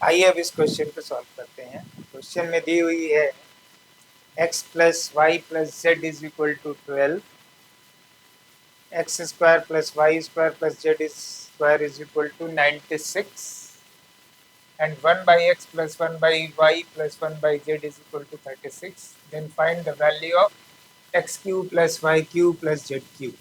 आइए अब इस क्वेश्चन को सॉल्व करते हैं। क्वेश्चन में दी हुई है x plus y plus z is equal to 12, x square plus y square plus z square is equal to 96 and 1 by x plus 1 by y plus 1 by z is equal to 36. Then find the value of x cube plus y cube plus z cube.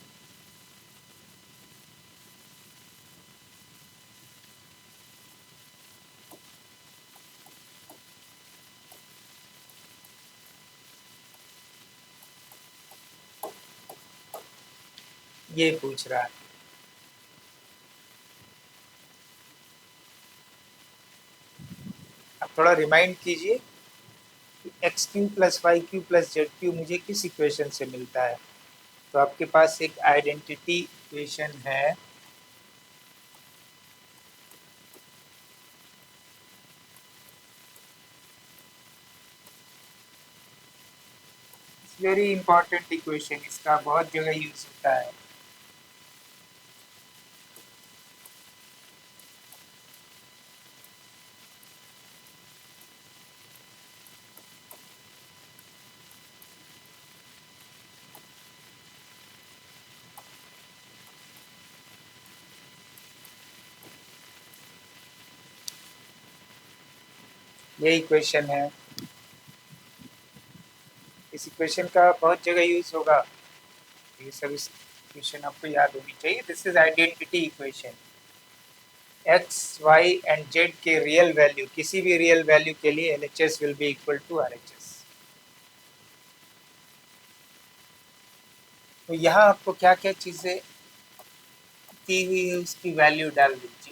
ये पूछ रहा है। अब थोड़ा remind कीजिए कि x cube plus y cube plus z cube मुझे किस इक्वेशन से मिलता है। तो आपके पास एक आइडेंटिटी इक्वेशन है, वेरी इंपॉर्टेंट इक्वेशन, इसका बहुत जगह यूज होता है। ये इक्वेशन है, इस इक्वेशन का बहुत जगह यूज होगा। ये सब इक्वेशन आपको याद होनी चाहिए। This is identity equation. X y and z के रियल वैल्यू, किसी भी रियल वैल्यू के लिए LHS will be equal to RHS। तो यहाँ आपको क्या क्या चीजें दी हुई है उसकी वैल्यू डाल दीजिए।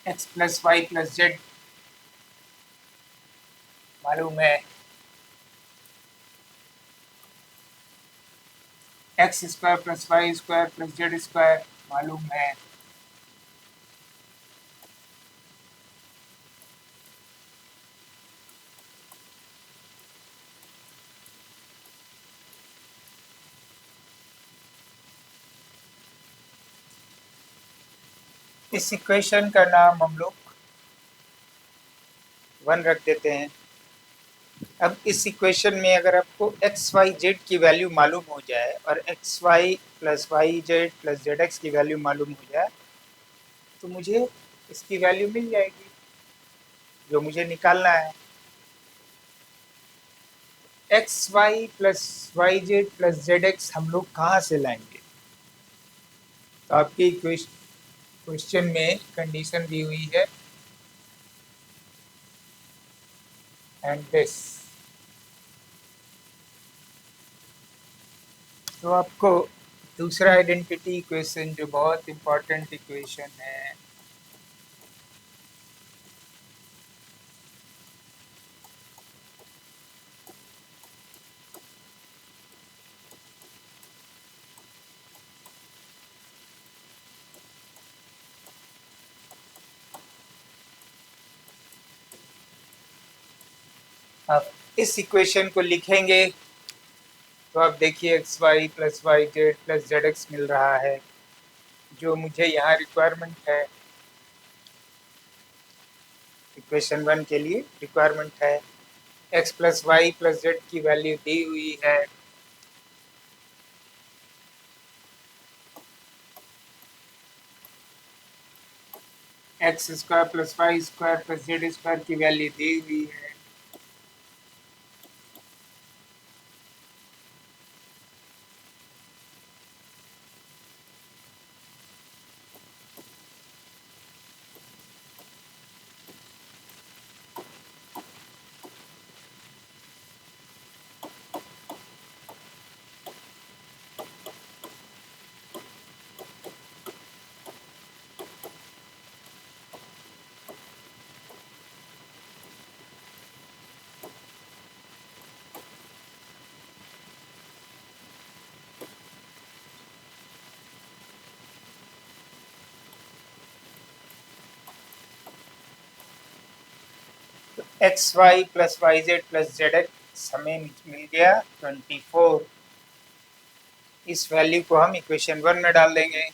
X plus y plus z मालूम है, x square plus y square plus z square मालूम है, इस इक्वेशन का नाम हम लोग 1 रख देते हैं। अब इस इक्वेशन में अगर आपको एक्स वाई जेड की वैल्यू मालूम हो जाए और x Y plus Y Z plus Z x की वैल्यू मालूम हो जाए तो मुझे इसकी वैल्यू मिल जाएगी जो मुझे निकालना है। X Y plus Y Z plus Z x हम लोग कहाँ से लाएंगे। तो आपकी क्वेश्चन में कंडीशन दी हुई है एंड दिस। तो आपको दूसरा आइडेंटिटी इक्वेशन जो बहुत इंपॉर्टेंट इक्वेशन है, आप इस इक्वेशन को लिखेंगे तो आप देखिए X Y plus Y Z plus Z X मिल रहा है जो मुझे यहाँ रिक्वायरमेंट है। इक्वेशन 1 के लिए रिक्वायरमेंट है x plus y plus z की वैल्यू दी हुई है, x square plus y square plus z square की वैल्यू दी हुई है। X Y plus Y Z plus Z x हमें मिल गया 24। इस वैल्यू को हम इक्वेशन 1 में डाल देंगे।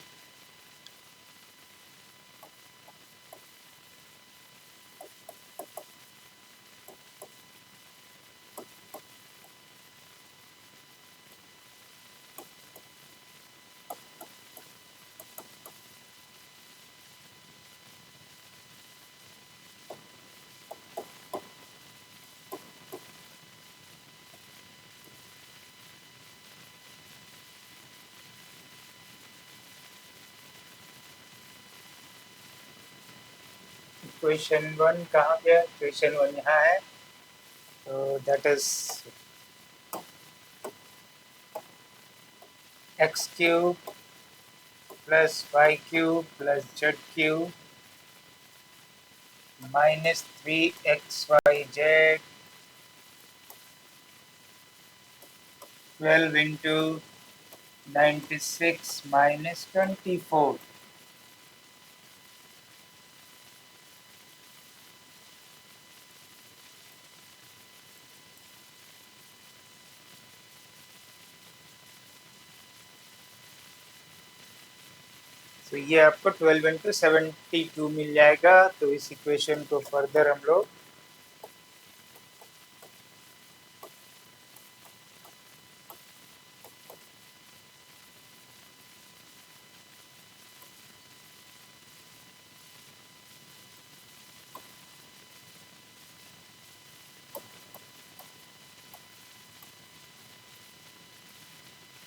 इक्वेशन 1 कहाँ गया? इक्वेशन 1 यहाँ है, तो that is x cube plus y cube plus z cube minus 3xyz 12 into 96 minus 24। तो ये आपको 12 इंटू 72 मिल जाएगा। तो इस इक्वेशन को फर्दर हम लोग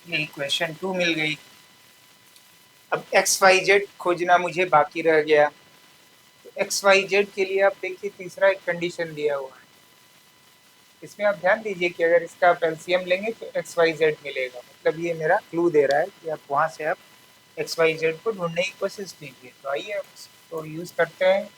ये इक्वेशन 2 मिल गई। अब एक्स वाई जेड खोजना मुझे बाकी रह गया। तो एक्स वाई जेड के लिए आप देखिए तीसरा एक कंडीशन दिया हुआ है। इसमें आप ध्यान दीजिए कि अगर इसका आप एलसीएम लेंगे तो एक्स वाई जेड मिलेगा। मतलब ये मेरा क्लू दे रहा है कि आप वहाँ से आप एक्स वाई जेड को ढूंढने की कोशिश कीजिए। तो आइए आप इसको यूज़ करते हैं।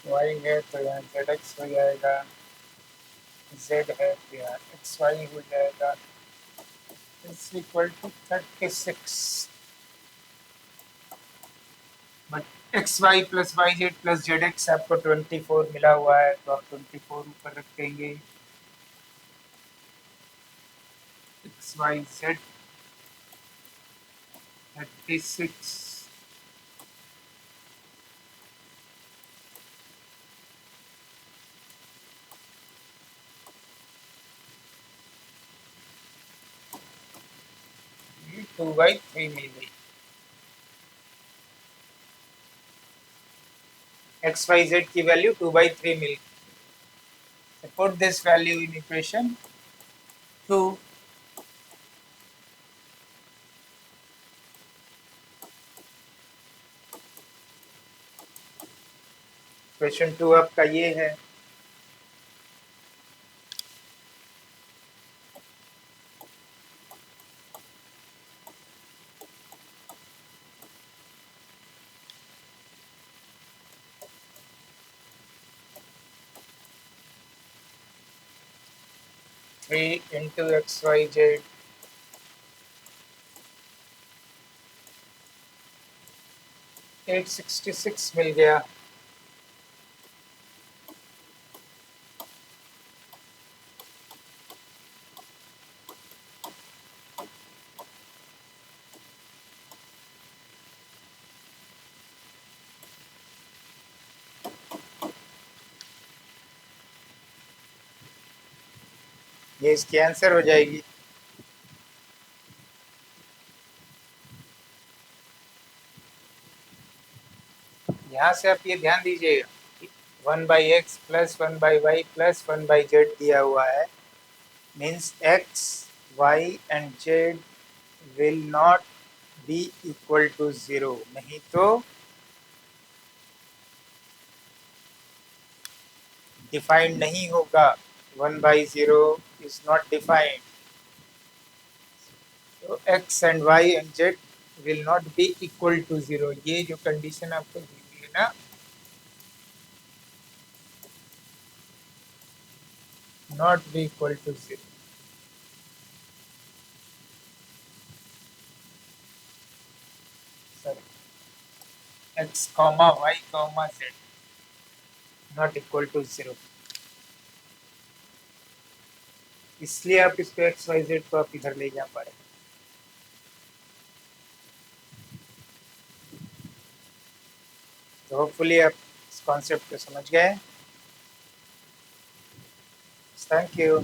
वाई है तो यहाँ जेड एक्स हो जाएगा, जेड है तो यहाँ एक्स वाई हो जाएगा, is equal to 36। But x Y plus Y Z plus Z x आपको 24 मिला हुआ है, तो आप 24 ऊपर रख देंगे। एक्स वाई जेड 36 2/3 मिल गई। एक्स वाई जेड की वैल्यू 2/3 मिल गई। Put this value in equation 2। Equation 2 आपका ये है। Three into x y z 866 मिल गया। ये इसकी आंसर हो जाएगी। यहाँ से आप ये ध्यान दीजिएगा, 1/x plus 1/y plus 1/z दिया हुआ है। Means x, y and z will not be equal to 0। नहीं तो डिफाइंड नहीं होगा। 1/0 इज नॉट डिफाइंड। तो x and y and z will not be equal to 0। ये जो कंडीशन आपको दी हुई है ना, not be equal to 0. Sorry, x comma y comma z not equal to 0. इसलिए आप इसको एक्स वाई जेड को आप इधर ले जा पा रहे। तो होपफुली आप इस कॉन्सेप्ट को समझ गए। Thank you.